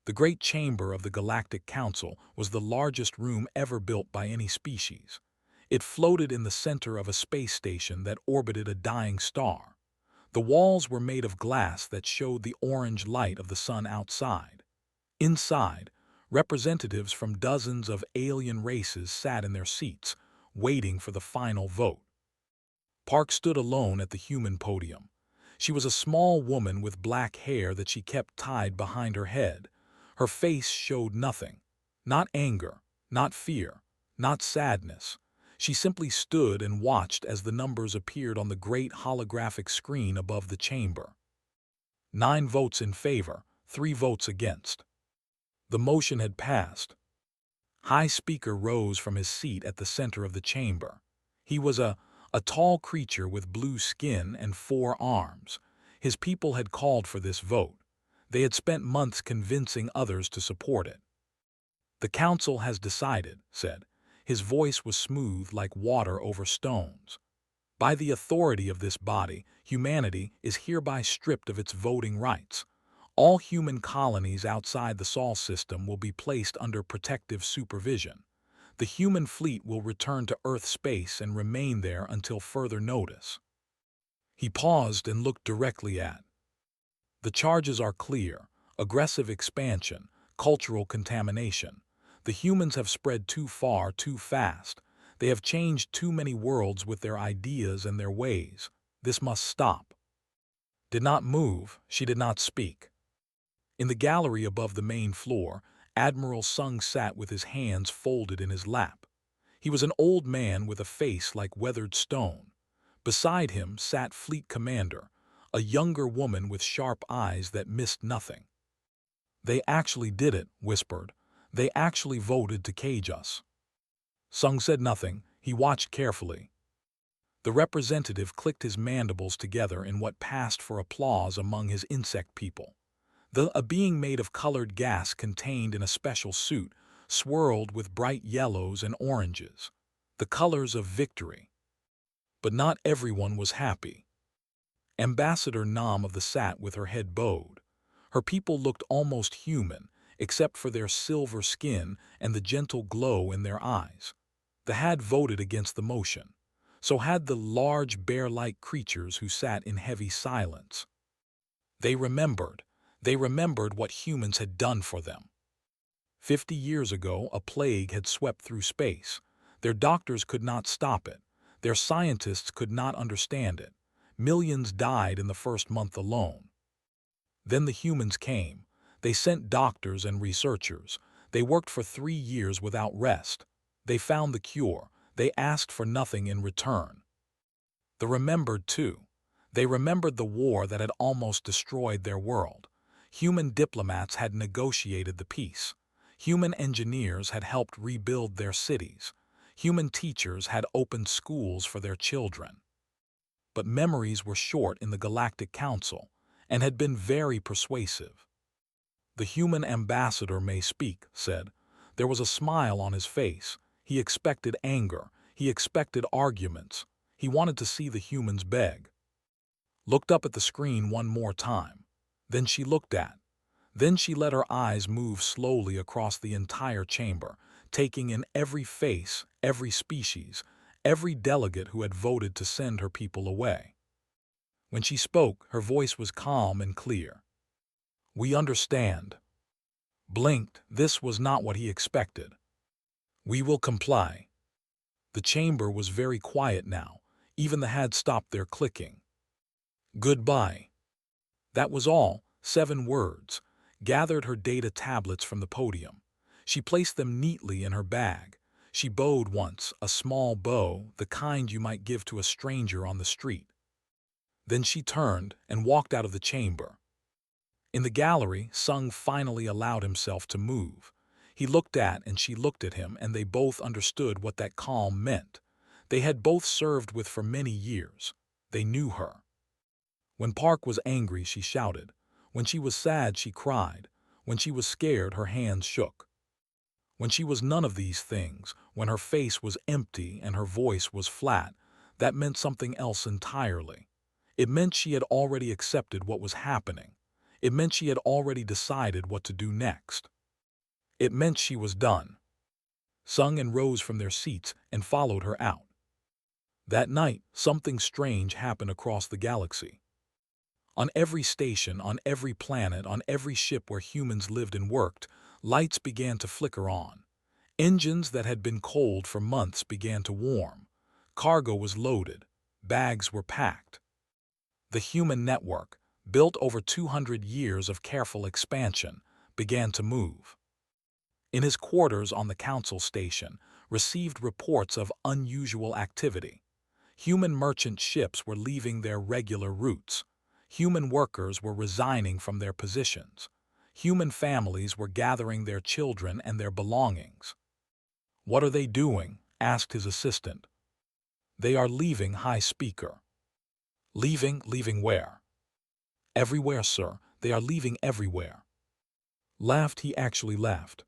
The Great Chamber of the Galactic Council was the largest room ever built by any species. It floated in the center of a space station that orbited a dying star. The walls were made of glass that showed the orange light of the sun outside. Inside, representatives from dozens of alien races sat in their seats, waiting for the final vote. Park stood alone at the human podium. She was a small woman with black hair that she kept tied behind her head. Her face showed nothing. Not anger, not fear, not sadness. She simply stood and watched as the numbers appeared on the great holographic screen above the chamber. 9 votes in favor, 3 votes against. The motion had passed. High Speaker rose from his seat at the center of the chamber. He was a tall creature with blue skin and 4 arms. His people had called for this vote. They had spent months convincing others to support it. "The council has decided," said. His voice was smooth like water over stones. "By the authority of this body, humanity is hereby stripped of its voting rights. All human colonies outside the Sol system will be placed under protective supervision. The human fleet will return to Earth space and remain there until further notice." He paused and looked directly at. "The charges are clear: aggressive expansion, cultural contamination. The humans have spread too far, too fast. They have changed too many worlds with their ideas and their ways. This must stop." Did not move, she did not speak. In the gallery above the main floor, Admiral Sung sat with his hands folded in his lap. He was an old man with a face like weathered stone. Beside him sat Fleet Commander, a younger woman with sharp eyes that missed nothing. "They actually did it," whispered. "They actually voted to cage us." Sung said nothing. He watched carefully. The representative clicked his mandibles together in what passed for applause among his insect people. A being made of colored gas contained in a special suit, swirled with bright yellows and oranges, the colors of victory. But not everyone was happy. Ambassador Nam of the sat with her head bowed. Her people looked almost human, except for their silver skin and the gentle glow in their eyes. The had voted against the motion. So had the large bear-like creatures who sat in heavy silence. They remembered what humans had done for them. 50 years ago, a plague had swept through space. Their doctors could not stop it. Their scientists could not understand it. Millions died in the first month alone. Then the humans came. They sent doctors and researchers. They worked for 3 years without rest. They found the cure. They asked for nothing in return. They remembered, too. They remembered the war that had almost destroyed their world. Human diplomats had negotiated the peace. Human engineers had helped rebuild their cities. Human teachers had opened schools for their children. But memories were short in the Galactic Council and had been very persuasive. "The human ambassador may speak," said. There was a smile on his face. He expected anger. He expected arguments. He wanted to see the humans beg. Looked up at the screen one more time. Then she looked at. Then she let her eyes move slowly across the entire chamber, taking in every face, every species, every delegate who had voted to send her people away. When she spoke, her voice was calm and clear. "We understand." Blinked, this was not what he expected. "We will comply." The chamber was very quiet now. Even the had stopped their clicking. "Goodbye." That was all, 7 words. Gathered her data tablets from the podium. She placed them neatly in her bag. She bowed once, a small bow, the kind you might give to a stranger on the street. Then she turned and walked out of the chamber. In the gallery, Sung finally allowed himself to move. He looked at and she looked at him, and they both understood what that calm meant. They had both served with for many years. They knew her. When Park was angry, she shouted. When she was sad, she cried. When she was scared, her hands shook. When she was none of these things, when her face was empty and her voice was flat, that meant something else entirely. It meant she had already accepted what was happening. It meant she had already decided what to do next. It meant she was done. Sung and rose from their seats and followed her out. That night, something strange happened across the galaxy. On every station, on every planet, on every ship where humans lived and worked, lights began to flicker on. Engines that had been cold for months began to warm. Cargo was loaded. Bags were packed. The human network, built over 200 years of careful expansion, began to move. In his quarters on the council station, received reports of unusual activity. Human merchant ships were leaving their regular routes. Human workers were resigning from their positions. Human families were gathering their children and their belongings. "What are they doing?" asked his assistant. "They are leaving, High Speaker." Leaving where?" "Everywhere, sir. They are leaving everywhere." Laughed, he actually laughed.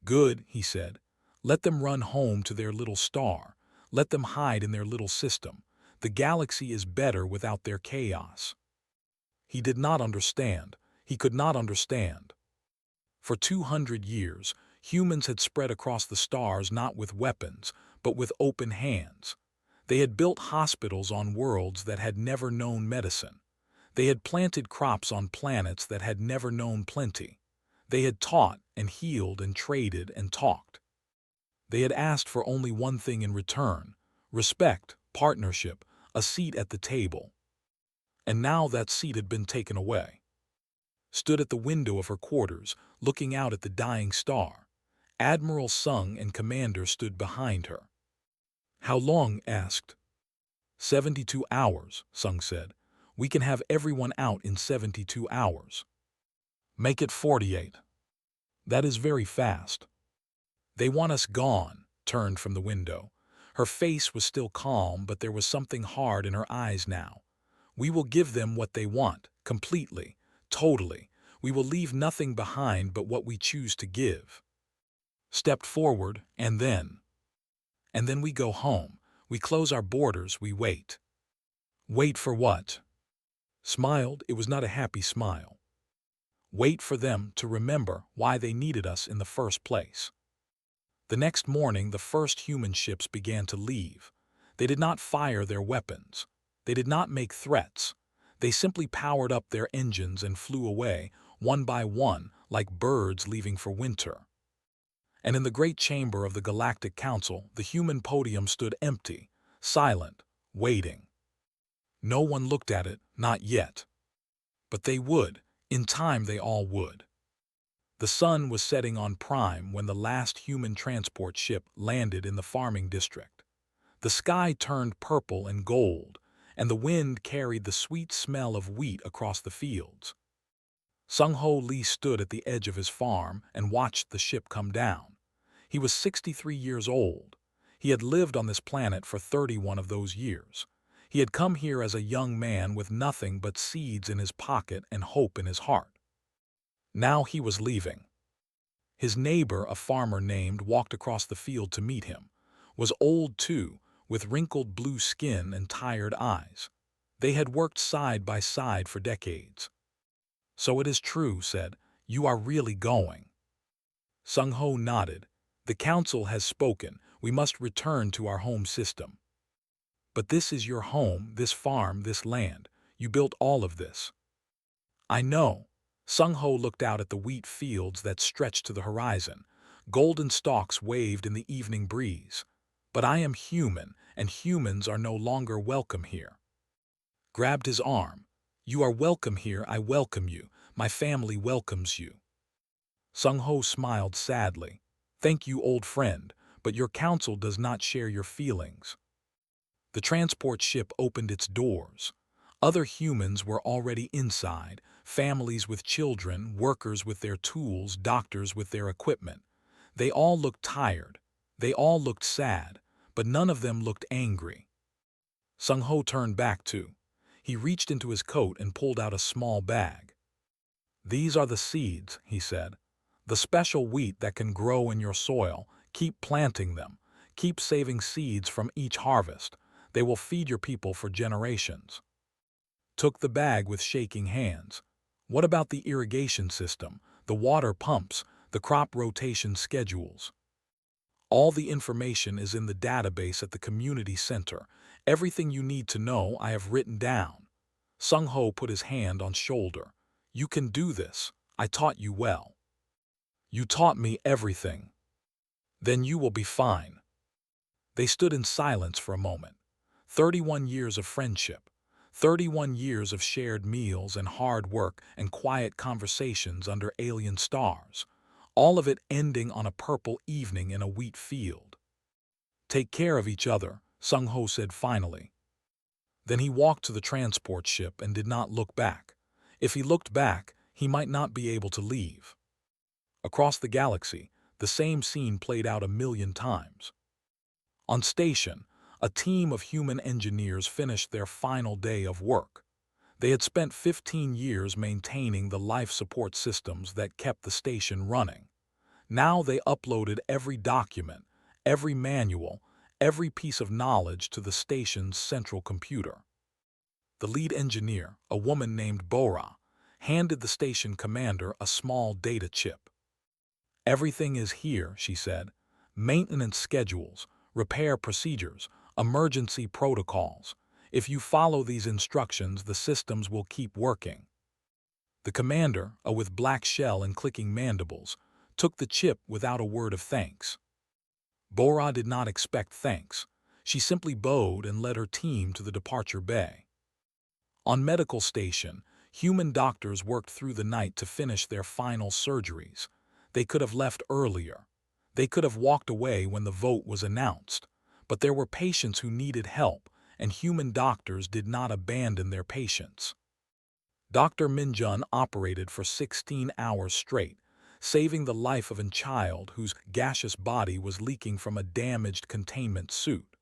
"Good," he said. "Let them run home to their little star. Let them hide in their little system. The galaxy is better without their chaos." He did not understand. He could not understand. For 200 years, humans had spread across the stars not with weapons, but with open hands. They had built hospitals on worlds that had never known medicine. They had planted crops on planets that had never known plenty. They had taught and healed and traded and talked. They had asked for only one thing in return: respect, partnership, a seat at the table. And now that seat had been taken away. Stood at the window of her quarters, looking out at the dying star. Admiral Sung and Commander stood behind her. "How long?" asked. 72 hours, Sung said. "We can have everyone out in 72 hours. Make it 48. That is very fast." "They want us gone," turned from the window. Her face was still calm, but there was something hard in her eyes now. "We will give them what they want, completely, totally. We will leave nothing behind but what we choose to give." Stepped forward, and then we go home. We close our borders, we wait. "Wait for what?" Smiled, it was not a happy smile. "Wait for them to remember why they needed us in the first place." The next morning, the first human ships began to leave. They did not fire their weapons. They did not make threats. They simply powered up their engines and flew away, one by one, like birds leaving for winter. And in the great chamber of the Galactic Council, the human podium stood empty, silent, waiting. No one looked at it, not yet. But they would. In time they all would. The sun was setting on Prime when the last human transport ship landed in the farming district. The sky turned purple and gold, and the wind carried the sweet smell of wheat across the fields. Sung-Ho Lee stood at the edge of his farm and watched the ship come down. He was 63 years old. He had lived on this planet for 31 of those years. He had come here as a young man with nothing but seeds in his pocket and hope in his heart. Now he was leaving. His neighbor, a farmer named, walked across the field to meet him. Was old too, with wrinkled blue skin and tired eyes. They had worked side by side for decades. "So it is true," said. "You are really going." Sung-Ho nodded. "The council has spoken. We must return to our home system." "But this is your home, this farm, this land. You built all of this." "I know." Sung-Ho looked out at the wheat fields that stretched to the horizon. Golden stalks waved in the evening breeze. "But I am human, and humans are no longer welcome here." Grabbed his arm. "You are welcome here, I welcome you. My family welcomes you." Sung-Ho smiled sadly. "Thank you, old friend, but your council does not share your feelings." The transport ship opened its doors. Other humans were already inside, families with children, workers with their tools, doctors with their equipment. They all looked tired. They all looked sad, but none of them looked angry. Sung-Ho turned back too. He reached into his coat and pulled out a small bag. "These are the seeds," he said. "The special wheat that can grow in your soil. Keep planting them. Keep saving seeds from each harvest. They will feed your people for generations." Took the bag with shaking hands. What about the irrigation system, the water pumps, the crop rotation schedules? All the information is in the database at the community center. Everything you need to know I have written down. Sung Ho put his hand on shoulder. You can do this. I taught you well. You taught me everything. Then you will be fine. They stood in silence for a moment. 31 years of friendship. 31 years of shared meals and hard work and quiet conversations under alien stars. All of it ending on a purple evening in a wheat field. Take care of each other, Sung Ho said finally. Then he walked to the transport ship and did not look back. If he looked back, he might not be able to leave. Across the galaxy, the same scene played out 1,000,000 times. On station, a team of human engineers finished their final day of work. They had spent 15 years maintaining the life support systems that kept the station running. Now they uploaded every document, every manual, every piece of knowledge to the station's central computer. The lead engineer, a woman named Bora, handed the station commander a small data chip. Everything is here, she said. Maintenance schedules, repair procedures, emergency protocols. If you follow these instructions, the systems will keep working. The commander, with black shell and clicking mandibles, took the chip without a word of thanks. Bora did not expect thanks. She simply bowed and led her team to the departure bay. On medical station, human doctors worked through the night to finish their final surgeries. They could have left earlier. They could have walked away when the vote was announced. But there were patients who needed help, and human doctors did not abandon their patients. Dr. Minjun operated for 16 hours straight, saving the life of a child whose gaseous body was leaking from a damaged containment suit.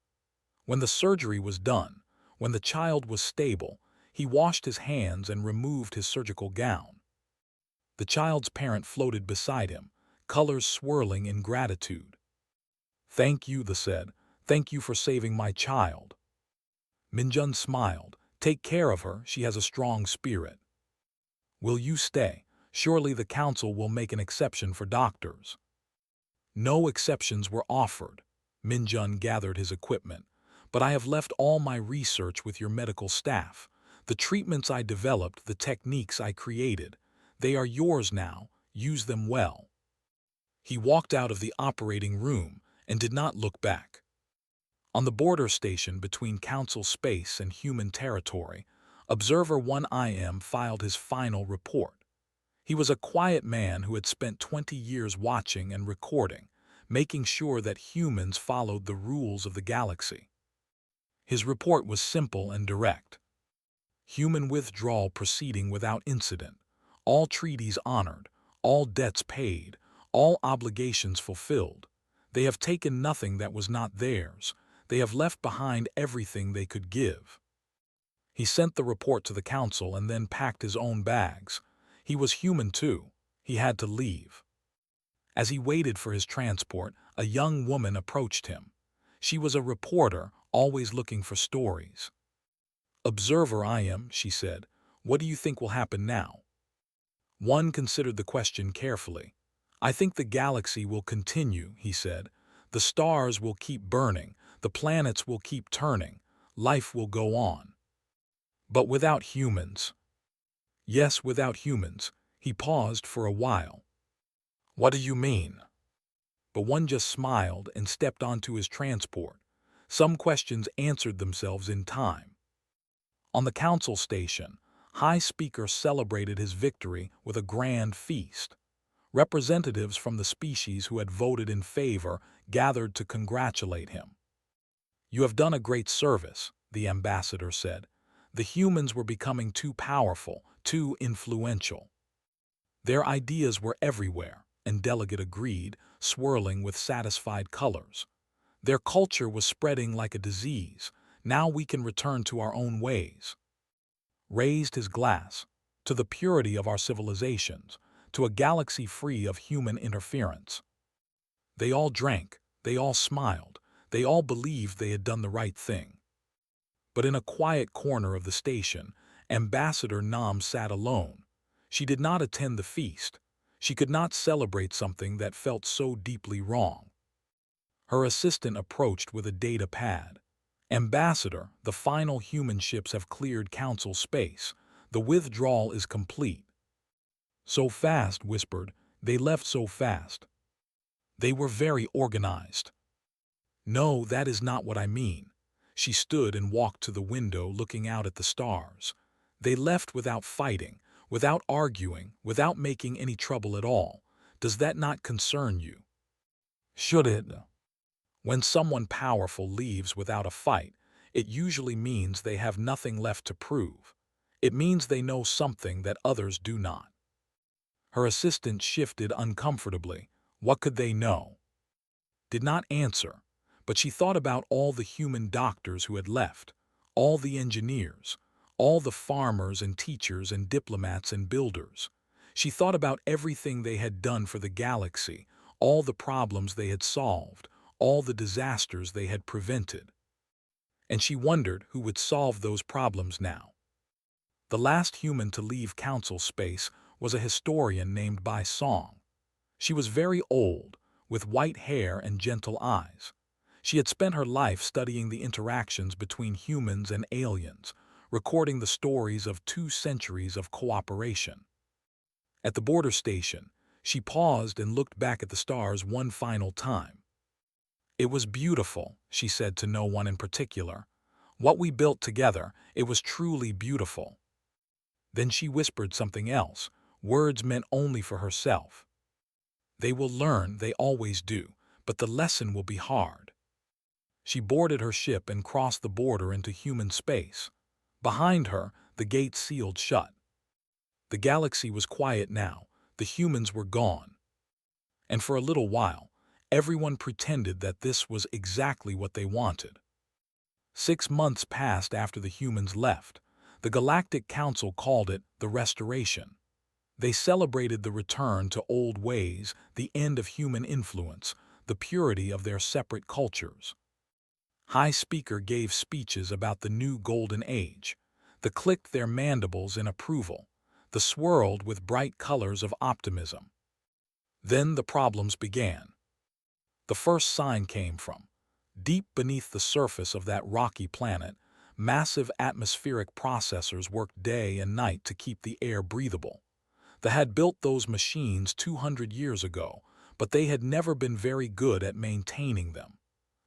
When the surgery was done, when the child was stable, he washed his hands and removed his surgical gown. The child's parent floated beside him, colors swirling in gratitude. Thank you, they said. Thank you for saving my child. Minjun smiled. Take care of her, she has a strong spirit. Will you stay? Surely the council will make an exception for doctors. No exceptions were offered. Minjun gathered his equipment. But I have left all my research with your medical staff. The treatments I developed, the techniques I created, they are yours now. Use them well. He walked out of the operating room and did not look back. On the border station between Council space and human territory, Observer 1IM filed his final report. He was a quiet man who had spent 20 years watching and recording, making sure that humans followed the rules of the galaxy. His report was simple and direct. Human withdrawal proceeding without incident, all treaties honored, all debts paid, all obligations fulfilled. They have taken nothing that was not theirs. They have left behind everything they could give. He sent the report to the council and then packed his own bags. He was human too. He had to leave. As he waited for his transport, a young woman approached him. She was a reporter, always looking for stories. Observer IM, she said. What do you think will happen now? One considered the question carefully. I think the galaxy will continue, he said. The stars will keep burning. The planets will keep turning. Life will go on. But without humans. Yes, without humans. He paused for a while. What do you mean? But one just smiled and stepped onto his transport. Some questions answered themselves in time. On the council station, High Speaker celebrated his victory with a grand feast. Representatives from the species who had voted in favor gathered to congratulate him. You have done a great service, the ambassador said. The humans were becoming too powerful, too influential. Their ideas were everywhere, and Delegate agreed, swirling with satisfied colors. Their culture was spreading like a disease. Now we can return to our own ways. Raised his glass to the purity of our civilizations, to a galaxy free of human interference. They all drank, they all smiled, they all believed they had done the right thing. But in a quiet corner of the station, Ambassador Nam sat alone. She did not attend the feast. She could not celebrate something that felt so deeply wrong. Her assistant approached with a data pad. "Ambassador, the final human ships have cleared Council space. The withdrawal is complete." "So fast," whispered. "They left so fast." "They were very organized." "No, that is not what I mean." She stood and walked to the window, looking out at the stars. "They left without fighting, without arguing, without making any trouble at all. Does that not concern you?" "Should it?" "When someone powerful leaves without a fight, it usually means they have nothing left to prove. It means they know something that others do not." Her assistant shifted uncomfortably. What could they know? Did not answer, but she thought about all the human doctors who had left, all the engineers, all the farmers and teachers and diplomats and builders. She thought about everything they had done for the galaxy, all the problems they had solved, all the disasters they had prevented. And she wondered who would solve those problems now. The last human to leave Council space was a historian named Bai Song. She was very old, with white hair and gentle eyes. She had spent her life studying the interactions between humans and aliens, recording the stories of 2 centuries of cooperation. At the border station, she paused and looked back at the stars one final time. "It was beautiful," she said to no one in particular. "What we built together, it was truly beautiful." Then she whispered something else, words meant only for herself. "They will learn, they always do, but the lesson will be hard." She boarded her ship and crossed the border into human space. Behind her, the gate sealed shut. The galaxy was quiet now. The humans were gone. And for a little while, everyone pretended that this was exactly what they wanted. 6 months passed after the humans left. The Galactic Council called it the Restoration. They celebrated the return to old ways, the end of human influence, the purity of their separate cultures. High Speaker gave speeches about the new golden age. The clicked their mandibles in approval. The swirled with bright colors of optimism. Then the problems began. The first sign came from deep beneath the surface of that rocky planet. Massive atmospheric processors worked day and night to keep the air breathable. They had built those machines 200 years ago, but they had never been very good at maintaining them.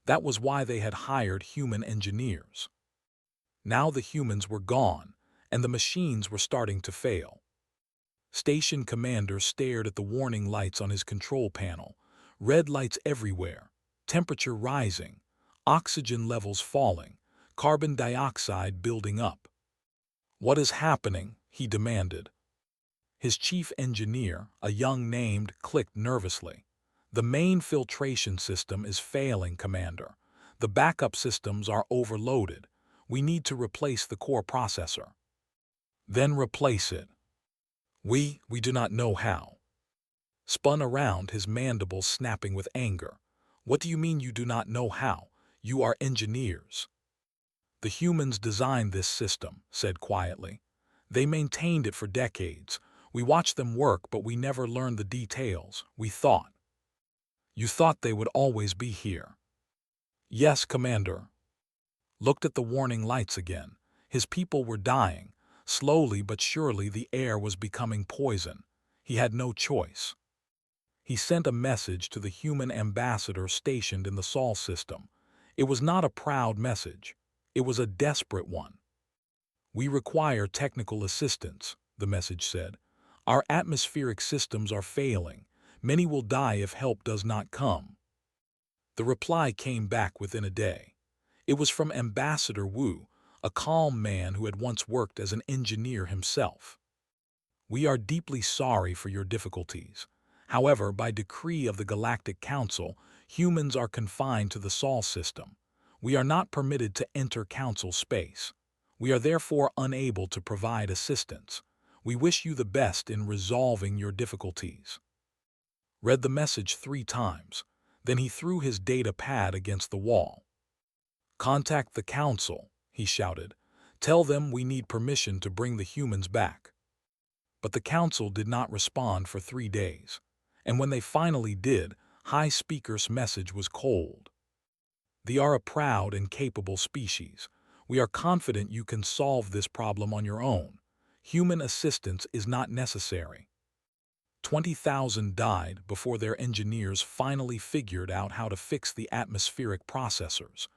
That was why they had hired human engineers. Now the humans were gone, and the machines were starting to fail. Station commander stared at the warning lights on his control panel. Red lights everywhere, temperature rising, oxygen levels falling, carbon dioxide building up. "What is happening?" he demanded. His chief engineer, a young named, clicked nervously. "The main filtration system is failing, Commander. The backup systems are overloaded. We need to replace the core processor." "Then replace it." We do not know how." Spun around, his mandibles snapping with anger. "What do you mean you do not know how? You are engineers." "The humans designed this system," said quietly. "They maintained it for decades. We watched them work, but we never learned the details. We thought." "You thought they would always be here?" "Yes, Commander." Looked at the warning lights again. His people were dying. Slowly but surely the air was becoming poison. He had no choice. He sent a message to the human ambassador stationed in the Sol system. It was not a proud message. It was a desperate one. "We require technical assistance," the message said. "Our atmospheric systems are failing. Many will die if help does not come." The reply came back within a day. It was from Ambassador Wu, a calm man who had once worked as an engineer himself. "We are deeply sorry for your difficulties. However, by decree of the Galactic Council, humans are confined to the Sol system. We are not permitted to enter Council space. We are therefore unable to provide assistance. We wish you the best in resolving your difficulties." Read the message 3 times. Then he threw his data pad against the wall. "Contact the Council," he shouted. "Tell them we need permission to bring the humans back." But the council did not respond for 3 days. And when they finally did, High Speaker's message was cold. "They are a proud and capable species. We are confident you can solve this problem on your own. Human assistance is not necessary." 20,000 died before their engineers finally figured out how to fix the atmospheric processors.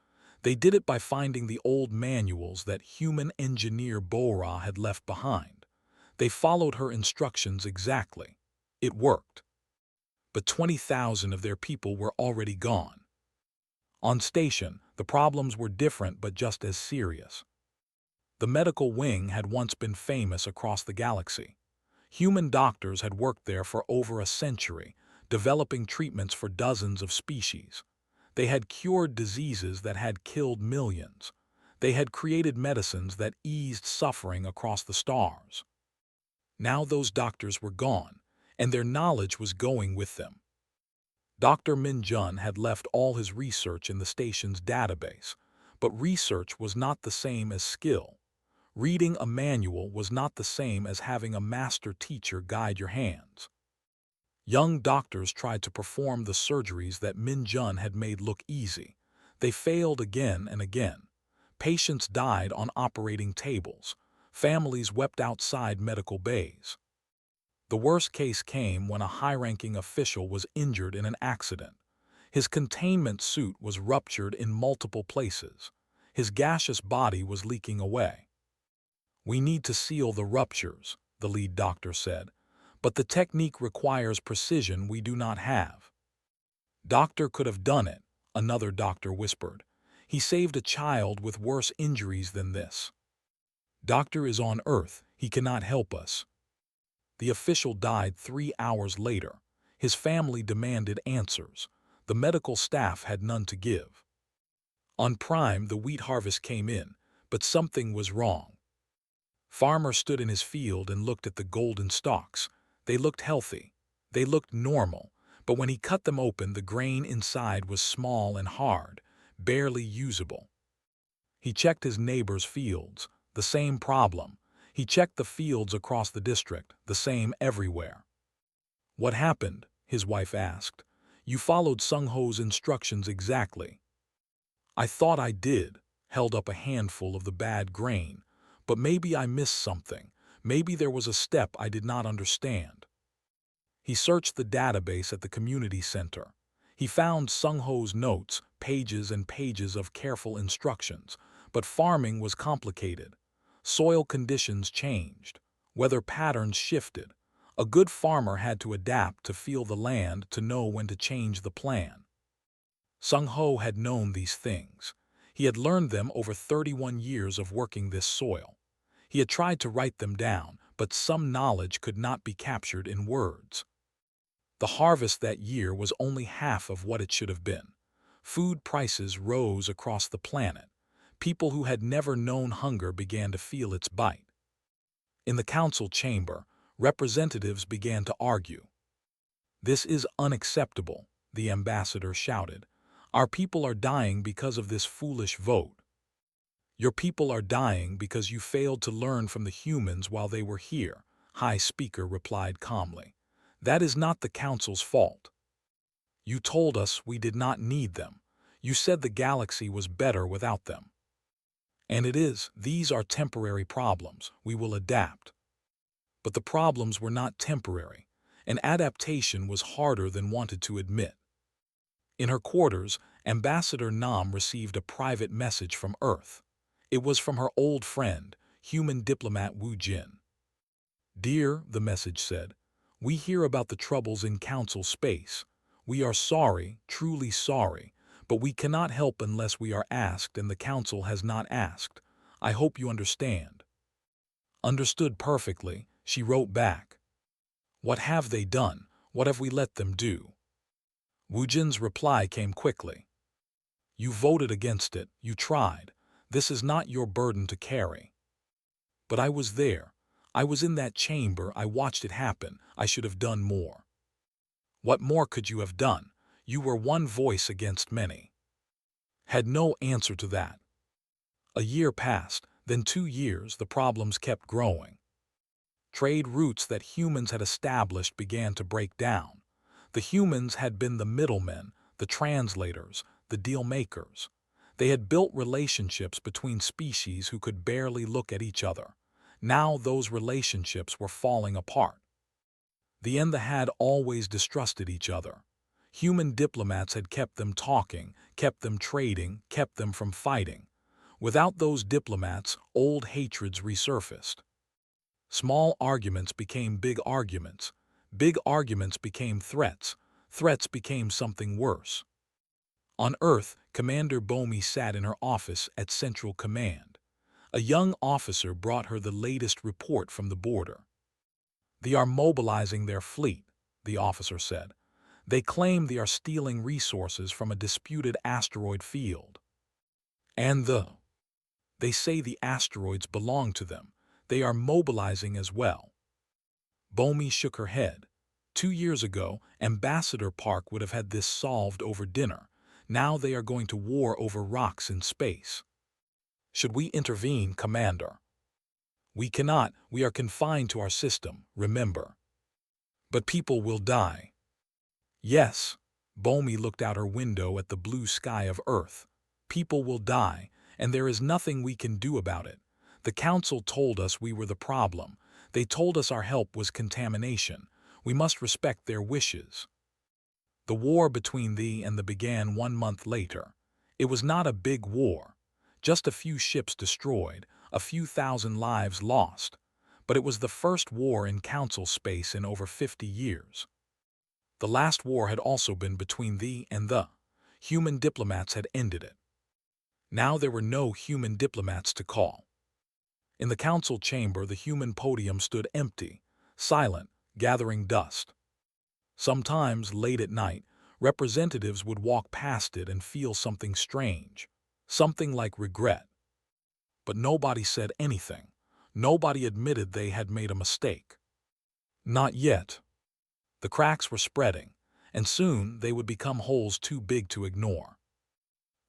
They did it by finding the old manuals that human engineer Bora had left behind. They followed her instructions exactly. It worked. But 20,000 of their people were already gone. On station, the problems were different but just as serious. The medical wing had once been famous across the galaxy. Human doctors had worked there for over a century, developing treatments for dozens of species. They had cured diseases that had killed millions. They had created medicines that eased suffering across the stars. Now those doctors were gone, and their knowledge was going with them. Dr. Min Jun had left all his research in the station's database, but research was not the same as skill. Reading a manual was not the same as having a master teacher guide your hands. Young doctors tried to perform the surgeries that Min Jun had made look easy. They failed again and again. Patients died on operating tables. Families wept outside medical bays. The worst case came when a high-ranking official was injured in an accident. His containment suit was ruptured in multiple places. His gaseous body was leaking away. "We need to seal the ruptures," the lead doctor said, "but the technique requires precision we do not have." "Doctor could have done it," another doctor whispered. "He saved a child with worse injuries than this." "Doctor is on Earth. He cannot help us." The official died 3 hours later. His family demanded answers. The medical staff had none to give. On Prime, the wheat harvest came in, but something was wrong. Farmer stood in his field and looked at the golden stalks. They looked healthy. They looked normal. But when he cut them open, the grain inside was small and hard, barely usable. He checked his neighbor's fields. The same problem. He checked the fields across the district. The same everywhere. "What happened?" his wife asked. "You followed Sung Ho's instructions exactly." "I thought I did," held up a handful of the bad grain. "But maybe I missed something. Maybe there was a step I did not understand." He searched the database at the community center. He found Sung Ho's notes, pages and pages of careful instructions. But farming was complicated. Soil conditions changed. Weather patterns shifted. A good farmer had to adapt to feel the land to know when to change the plan. Sung Ho had known these things. He had learned them over 31 years of working this soil. He had tried to write them down, but some knowledge could not be captured in words. The harvest that year was only half of what it should have been. Food prices rose across the planet. People who had never known hunger began to feel its bite. In the council chamber, representatives began to argue. "This is unacceptable," the ambassador shouted. "Our people are dying because of this foolish vote." "Your people are dying because you failed to learn from the humans while they were here," High Speaker replied calmly. "That is not the council's fault. You told us we did not need them. You said the galaxy was better without them. And it is. These are temporary problems. We will adapt." But the problems were not temporary. An adaptation was harder than wanted to admit. In her quarters, Ambassador Nam received a private message from Earth. It was from her old friend, human diplomat Wu Jin. "Dear," the message said, "we hear about the troubles in Council space. We are sorry, truly sorry, but we cannot help unless we are asked, and the Council has not asked. I hope you understand." "Understood perfectly," she wrote back. "What have they done? What have we let them do?" Wu Jin's reply came quickly. "You voted against it. You tried. This is not your burden to carry." "But I was there. I was in that chamber. I watched it happen. I should have done more." "What more could you have done? You were one voice against many." "Had no answer to that." A year passed, then 2 years. The problems kept growing. Trade routes that humans had established began to break down. The humans had been the middlemen, the translators, the deal-makers. They had built relationships between species who could barely look at each other. Now those relationships were falling apart. The and the had always distrusted each other. Human diplomats had kept them talking, kept them trading, kept them from fighting. Without those diplomats, old hatreds resurfaced. Small arguments became big arguments. Big arguments became threats. Threats became something worse. On Earth, Commander Bomi sat in her office at Central Command. A young officer brought her the latest report from the border. "They are mobilizing their fleet," the officer said. "They claim they are stealing resources from a disputed asteroid field. And they say the asteroids belong to them. They are mobilizing as well." Bomi shook her head. 2 years ago, Ambassador Park would have had this solved over dinner. Now they are going to war over rocks in space. "Should we intervene, Commander?" "We cannot. We are confined to our system, remember." "But people will die." "Yes." Bomi looked out her window at the blue sky of Earth. "People will die, and there is nothing we can do about it. The Council told us we were the problem. They told us our help was contamination. We must respect their wishes." The war between thee and the began 1 month later. It was not a big war. Just a few ships destroyed, a few thousand lives lost. But it was the first war in Council space in over 50 years. The last war had also been between thee and the human diplomats had ended it. Now there were no human diplomats to call. In the council chamber, the human podium stood empty, silent, gathering dust. Sometimes, late at night, representatives would walk past it and feel something strange, something like regret. But nobody said anything. Nobody admitted they had made a mistake. Not yet. The cracks were spreading, and soon they would become holes too big to ignore.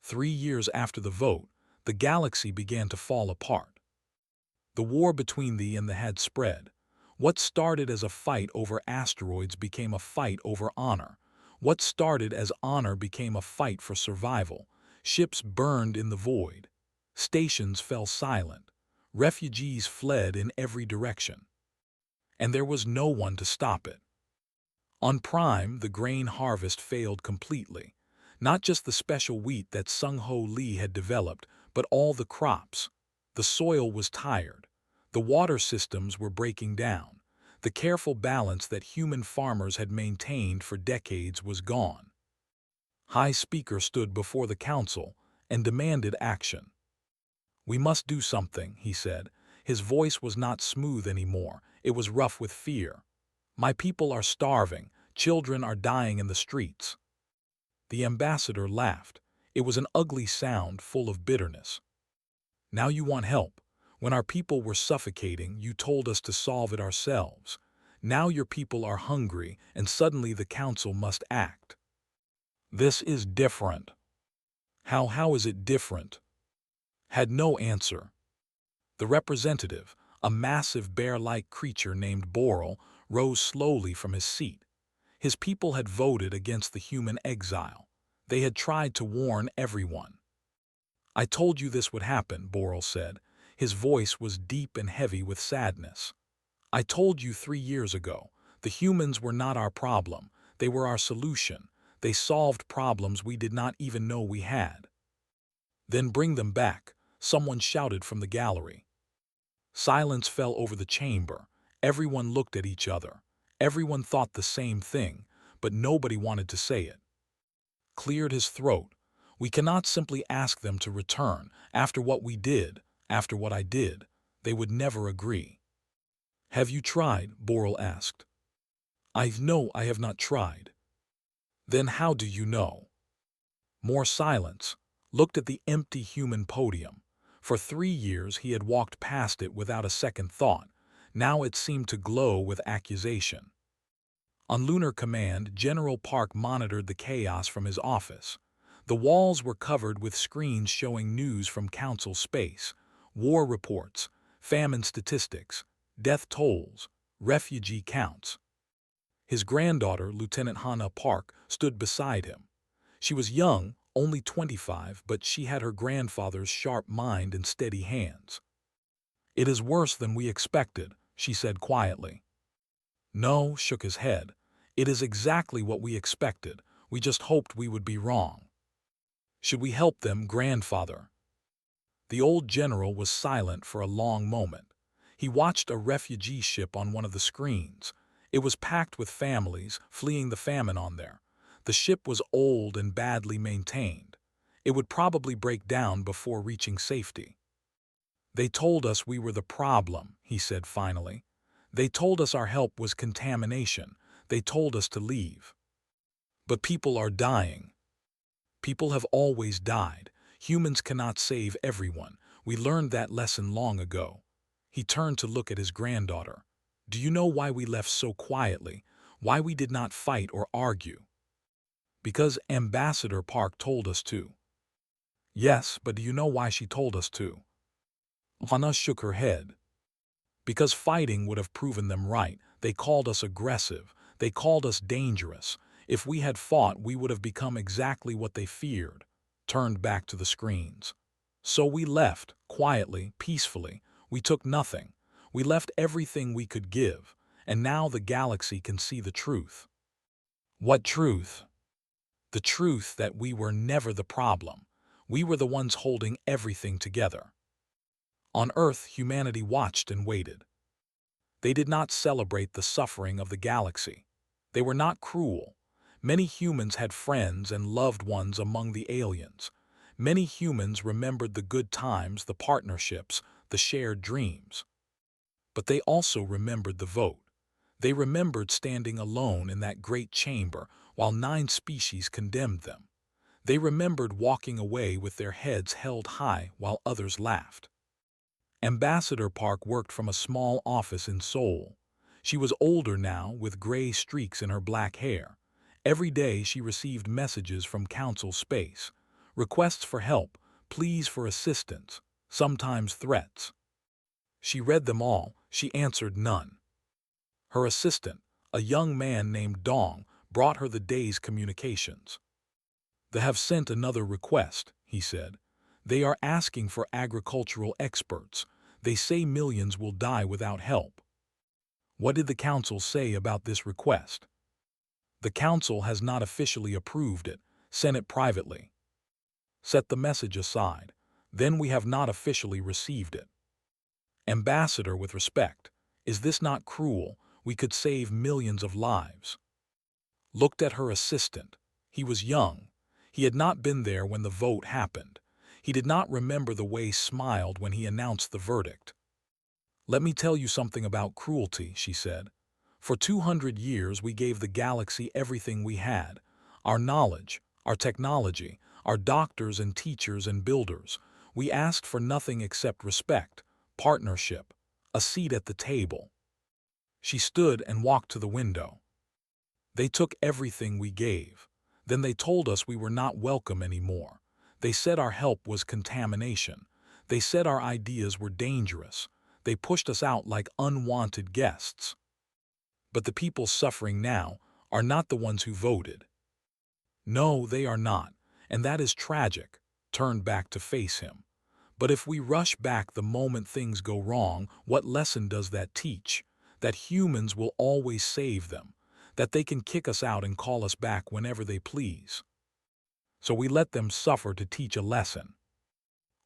3 years after the vote, the galaxy began to fall apart. The war between thee and the had spread. What started as a fight over asteroids became a fight over honor. What started as honor became a fight for survival. Ships burned in the void. Stations fell silent. Refugees fled in every direction. And there was no one to stop it. On Prime, the grain harvest failed completely. Not just the special wheat that Sung-Ho Lee had developed, but all the crops. The soil was tired. The water systems were breaking down. The careful balance that human farmers had maintained for decades was gone. High Speaker stood before the council and demanded action. "We must do something," he said. His voice was not smooth anymore. It was rough with fear. "My people are starving. Children are dying in the streets." The ambassador laughed. It was an ugly sound full of bitterness. "Now you want help. When our people were suffocating, you told us to solve it ourselves. Now your people are hungry, and suddenly the council must act. This is different." How is it different?" Had no answer. The representative, a massive bear-like creature named Boral, rose slowly from his seat. His people had voted against the human exile. They had tried to warn everyone. "I told you this would happen," Boral said. His voice was deep and heavy with sadness. "I told you 3 years ago. The humans were not our problem. They were our solution. They solved problems we did not even know we had." "Then bring them back," someone shouted from the gallery. Silence fell over the chamber. Everyone looked at each other. Everyone thought the same thing, but nobody wanted to say it. Cleared his throat. "We cannot simply ask them to return. After what we did, after what I did, they would never agree." "Have you tried?" Boral asked. No, I have not tried." "Then how do you know?" More silence. Looked at the empty human podium. For 3 years he had walked past it without a second thought. Now it seemed to glow with accusation. On Lunar Command, General Park monitored the chaos from his office. The walls were covered with screens showing news from Council space, war reports, famine statistics, death tolls, refugee counts. His granddaughter, Lieutenant Hannah Park, stood beside him. She was young, only 25, but she had her grandfather's sharp mind and steady hands. "It is worse than we expected," she said quietly. No, shook his head. "It is exactly what we expected. We just hoped we would be wrong." "Should we help them, grandfather?" The old general was silent for a long moment. He watched a refugee ship on one of the screens. It was packed with families fleeing the famine on there. The ship was old and badly maintained. It would probably break down before reaching safety. "They told us we were the problem," he said finally. "They told us our help was contamination. They told us to leave. But people are dying. People have always died. Humans cannot save everyone. We learned that lesson long ago." He turned to look at his granddaughter. "Do you know why we left so quietly? Why we did not fight or argue?" "Because Ambassador Park told us to." "Yes, but do you know why she told us to?" Hannah shook her head. "Because fighting would have proven them right. They called us aggressive. They called us dangerous. If we had fought, we would have become exactly what they feared." Turned back to the screens. "So we left, quietly, peacefully. We took nothing. We left everything we could give. And now the galaxy can see the truth." "What truth?" "The truth that we were never the problem. We were the ones holding everything together." On Earth, humanity watched and waited. They did not celebrate the suffering of the galaxy. They were not cruel. Many humans had friends and loved ones among the aliens. Many humans remembered the good times, the partnerships, the shared dreams. But they also remembered the vote. They remembered standing alone in that great chamber while 9 species condemned them. They remembered walking away with their heads held high while others laughed. Ambassador Park worked from a small office in Seoul. She was older now, with gray streaks in her black hair. Every day she received messages from Council Space, requests for help, pleas for assistance, sometimes threats. She read them all, she answered none. Her assistant, a young man named Dong, brought her the day's communications. "They have sent another request," he said. "They are asking for agricultural experts. They say millions will die without help." "What did the Council say about this request?" "The Council has not officially approved it. Sent it privately." "Set the message aside. Then we have not officially received it." "Ambassador, with respect, is this not cruel? We could save millions of lives." Looked at her assistant. He was young. He had not been there when the vote happened. He did not remember the way smiled when he announced the verdict. "Let me tell you something about cruelty," she said. "For 200 years we gave the galaxy everything we had. Our knowledge, our technology, our doctors and teachers and builders. We asked for nothing except respect, partnership, a seat at the table." She stood and walked to the window. "They took everything we gave. Then they told us we were not welcome anymore. They said our help was contamination. They said our ideas were dangerous. They pushed us out like unwanted guests. But the people suffering now are not the ones who voted. No, they are not, and that is tragic." Turned back to face him. "But if we rush back the moment things go wrong, what lesson does that teach? That humans will always save them, that they can kick us out and call us back whenever they please. So we let them suffer to teach a lesson.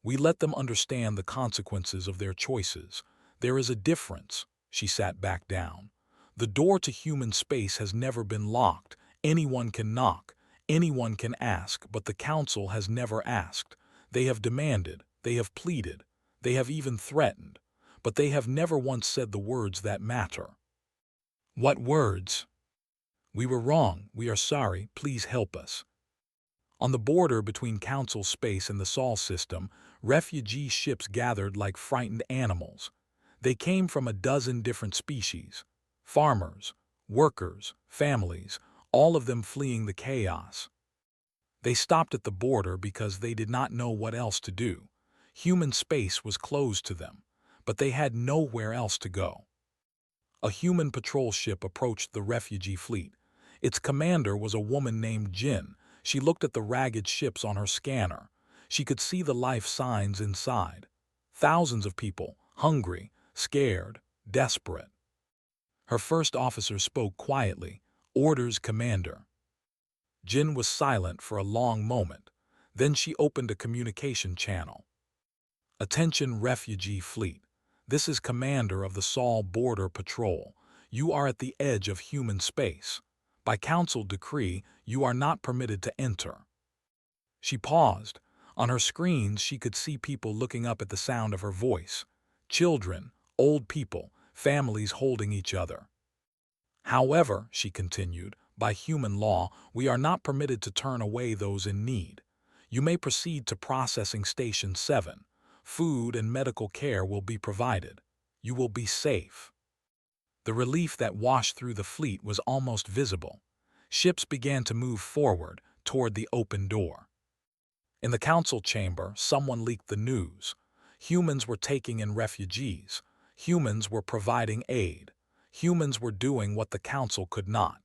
We let them understand the consequences of their choices. There is a difference." She sat back down. "The door to human space has never been locked. Anyone can knock, anyone can ask, but the Council has never asked. They have demanded, they have pleaded, they have even threatened, but they have never once said the words that matter." "What words?" "We were wrong, we are sorry, please help us." On the border between Council Space and the Sol system, refugee ships gathered like frightened animals. They came from a dozen different species. Farmers, workers, families, all of them fleeing the chaos. They stopped at the border because they did not know what else to do. Human space was closed to them, but they had nowhere else to go. A human patrol ship approached the refugee fleet. Its commander was a woman named Jin. She looked at the ragged ships on her scanner. She could see the life signs inside. Thousands of people, hungry, scared, desperate. Her first officer spoke quietly. "Orders, Commander." Jin was silent for a long moment. Then she opened a communication channel. "Attention, refugee fleet. This is Commander of the Sol Border Patrol. You are at the edge of human space. By council decree, you are not permitted to enter." She paused. On her screens, she could see people looking up at the sound of her voice. Children, old people, families holding each other. "However," she continued, "by human law, we are not permitted to turn away those in need. You may proceed to Processing Station 7. Food and medical care will be provided. You will be safe." The relief that washed through the fleet was almost visible. Ships began to move forward toward the open door. In the council chamber, someone leaked the news. Humans were taking in refugees. Humans were providing aid. Humans were doing what the council could not.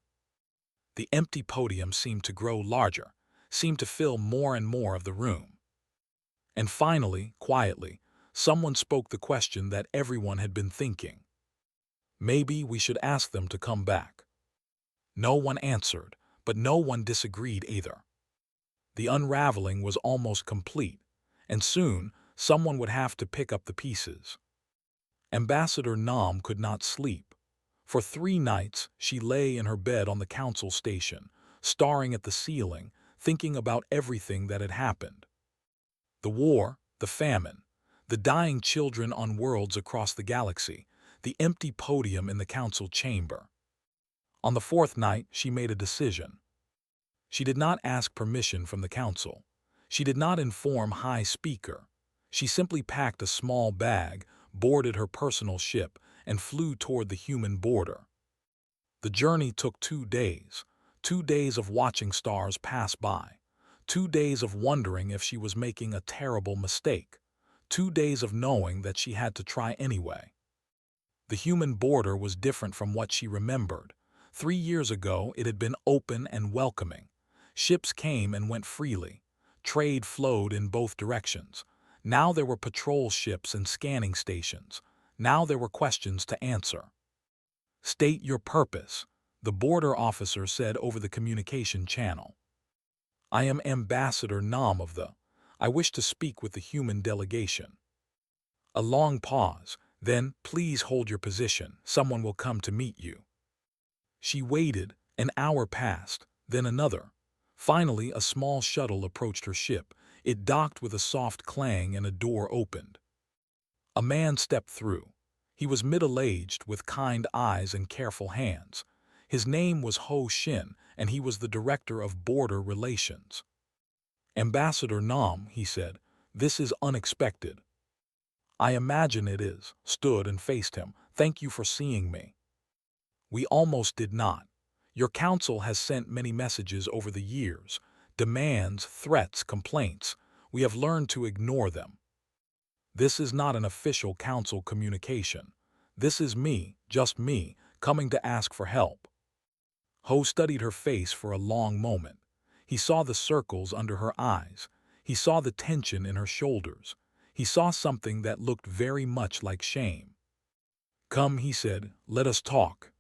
The empty podium seemed to grow larger, seemed to fill more and more of the room. And finally, quietly, someone spoke the question that everyone had been thinking. "Maybe we should ask them to come back." No one answered, but no one disagreed either. The unraveling was almost complete, and soon someone would have to pick up the pieces. Ambassador Nam could not sleep. For 3 nights, she lay in her bed on the council station, staring at the ceiling, thinking about everything that had happened. The war, the famine, the dying children on worlds across the galaxy, the empty podium in the council chamber. On the 4th night, she made a decision. She did not ask permission from the council. She did not inform High Speaker. She simply packed a small bag, boarded her personal ship, and flew toward the human border. The journey took 2 days, 2 days of watching stars pass by, 2 days of wondering if she was making a terrible mistake, 2 days of knowing that she had to try anyway. The human border was different from what she remembered. 3 years ago, it had been open and welcoming. Ships came and went freely. Trade flowed in both directions. Now there were patrol ships and scanning stations. Now there were questions to answer. "State your purpose," the border officer said over the communication channel. "I am Ambassador Nam of the. I wish to speak with the human delegation." A long pause. Then, "Please hold your position. Someone will come to meet you." She waited. An hour passed, then another. Finally, a small shuttle approached her ship. It docked with a soft clang and a door opened. A man stepped through. He was middle-aged, with kind eyes and careful hands. His name was Ho Shin, and he was the director of border relations. "Ambassador Nam," he said, "this is unexpected." "I imagine it is," stood and faced him. "Thank you for seeing me." "We almost did not. Your council has sent many messages over the years, demands, threats, complaints. We have learned to ignore them. This is not an official council communication. This is me, just me, coming to ask for help." Ho studied her face for a long moment. He saw the circles under her eyes. He saw the tension in her shoulders. He saw something that looked very much like shame. "Come," he said, "let us talk."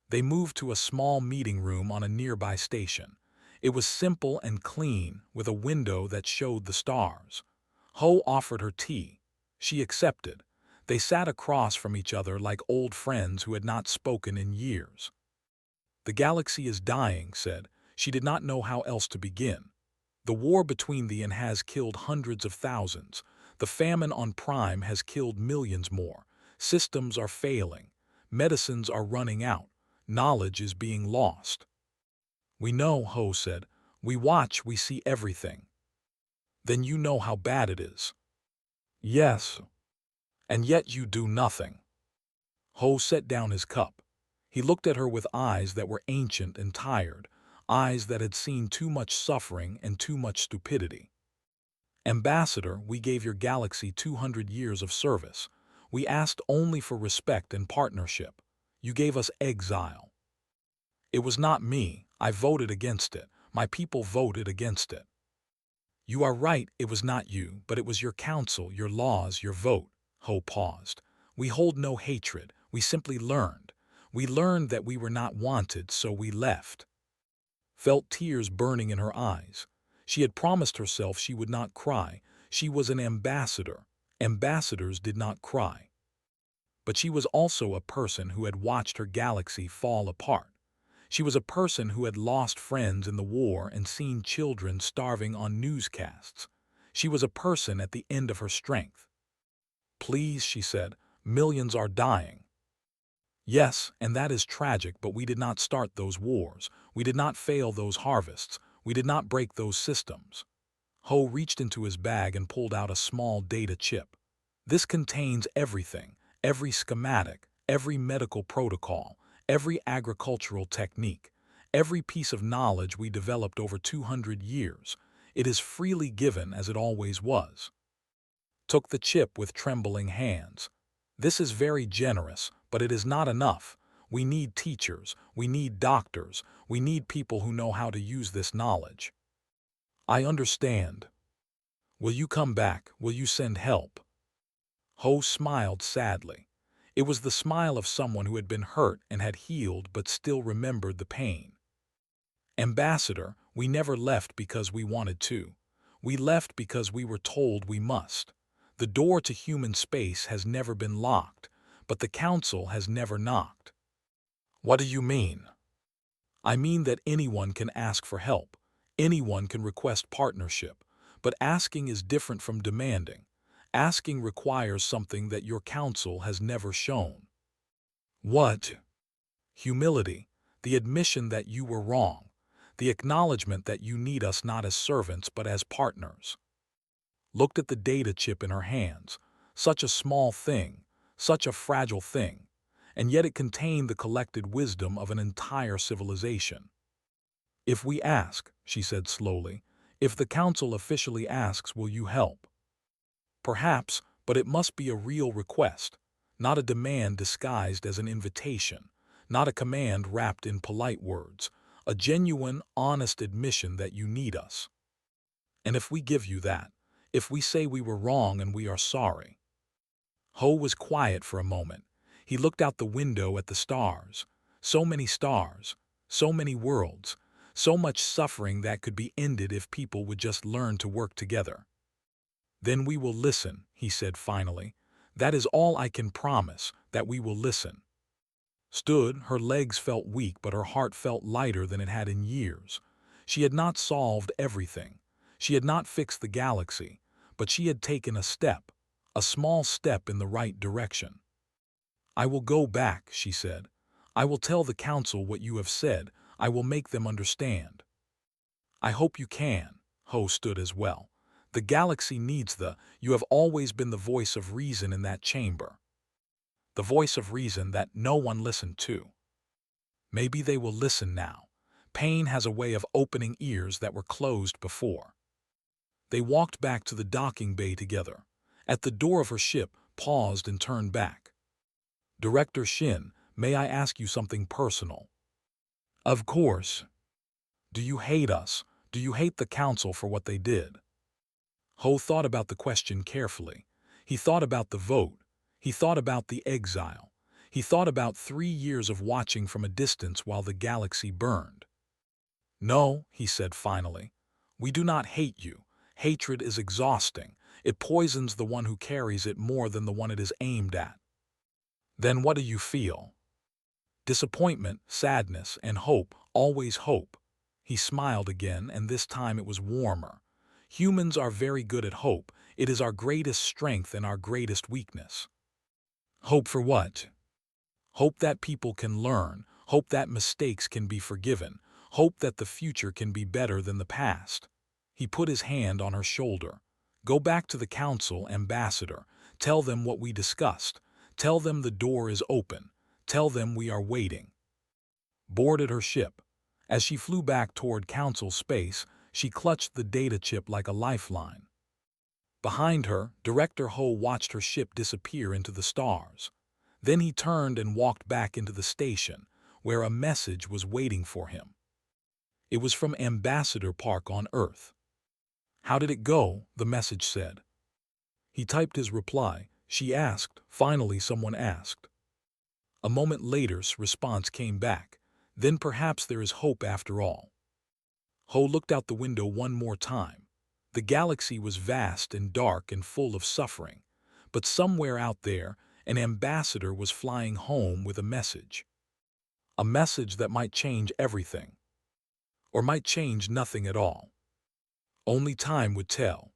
They moved to a small meeting room on a nearby station. It was simple and clean, with a window that showed the stars. Ho offered her tea. She accepted. They sat across from each other like old friends who had not spoken in years. "The galaxy is dying," said. She did not know how else to begin. "The war between the and has killed hundreds of thousands. The famine on Prime has killed millions more. Systems are failing. Medicines are running out. Knowledge is being lost." "We know," Ho said. "We watch, we see everything." "Then you know how bad it is." "Yes. And yet you do nothing." Ho set down his cup. He looked at her with eyes that were ancient and tired, eyes that had seen too much suffering and too much stupidity. "Ambassador, we gave your galaxy 200 years of service. We asked only for respect and partnership. You gave us exile. It was not me. I voted against it. My people voted against it. You are right, it was not you, but it was your council, your laws, your vote. Ho paused. We hold no hatred. We simply learned. We learned that we were not wanted, so we left. Felt tears burning in her eyes. She had promised herself she would not cry. She was an ambassador. Ambassadors did not cry. But she was also a person who had watched her galaxy fall apart. She was a person who had lost friends in the war and seen children starving on newscasts. She was a person at the end of her strength. Please, she said, millions are dying. Yes, and that is tragic, but we did not start those wars. We did not fail those harvests. We did not break those systems. Ho reached into his bag and pulled out a small data chip. This contains everything, every schematic, every medical protocol, every agricultural technique, every piece of knowledge we developed over 200 years. It is freely given as it always was. Took the chip with trembling hands. This is very generous, but it is not enough. We need teachers, we need doctors, we need people who know how to use this knowledge. I understand. Will you come back? Will you send help? Ho smiled sadly. It was the smile of someone who had been hurt and had healed but still remembered the pain. Ambassador, we never left because we wanted to. We left because we were told we must. The door to human space has never been locked, but the Council has never knocked. What do you mean? I mean that anyone can ask for help. Anyone can request partnership. But asking is different from demanding. Asking requires something that your council has never shown. What? Humility, the admission that you were wrong, the acknowledgement that you need us not as servants but as partners. Looked at the data chip in her hands, such a small thing, such a fragile thing, and yet it contained the collected wisdom of an entire civilization. If we ask, she said slowly, if the council officially asks, will you help? Perhaps, but it must be a real request, not a demand disguised as an invitation, not a command wrapped in polite words, a genuine, honest admission that you need us. And if we give you that, if we say we were wrong and we are sorry. Ho was quiet for a moment. He looked out the window at the stars. So many stars, so many worlds, so much suffering that could be ended if people would just learn to work together. Then we will listen, he said finally. That is all I can promise, that we will listen. Stood, her legs felt weak but her heart felt lighter than it had in years. She had not solved everything. She had not fixed the galaxy, but she had taken a small step in the right direction. I will go back, she said. I will tell the council what you have said. I will make them understand. I hope you can. Ho stood as well. The galaxy needs you have always been the voice of reason in that chamber. The voice of reason that no one listened to. Maybe they will listen now. Pain has a way of opening ears that were closed before. They walked back to the docking bay together. At the door of her ship, paused and turned back. Director Shin, may I ask you something personal? Of course. Do you hate us? Do you hate the council for what they did? Ho thought about the question carefully. He thought about the vote. He thought about the exile. He thought about 3 years of watching from a distance while the galaxy burned. No, he said finally. We do not hate you. Hatred is exhausting. It poisons the one who carries it more than the one it is aimed at. Then what do you feel? Disappointment, sadness, and hope, always hope. He smiled again, and this time it was warmer. Humans are very good at hope. It is our greatest strength and our greatest weakness. Hope for what? Hope that people can learn. Hope that mistakes can be forgiven. Hope that the future can be better than the past. He put his hand on her shoulder. Go back to the council, ambassador. Tell them what we discussed. Tell them the door is open. Tell them we are waiting. Boarded her ship. As she flew back toward council space, she clutched the data chip like a lifeline. Behind her, Director Ho watched her ship disappear into the stars. Then he turned and walked back into the station, where a message was waiting for him. It was from Ambassador Park on Earth. "How did it go?" the message said. He typed his reply. "She asked." Finally, someone asked. A moment later's response came back. "Then perhaps there is hope after all." Ho looked out the window one more time. The galaxy was vast and dark and full of suffering, but somewhere out there, an ambassador was flying home with a message. A message that might change everything, or might change nothing at all. Only time would tell.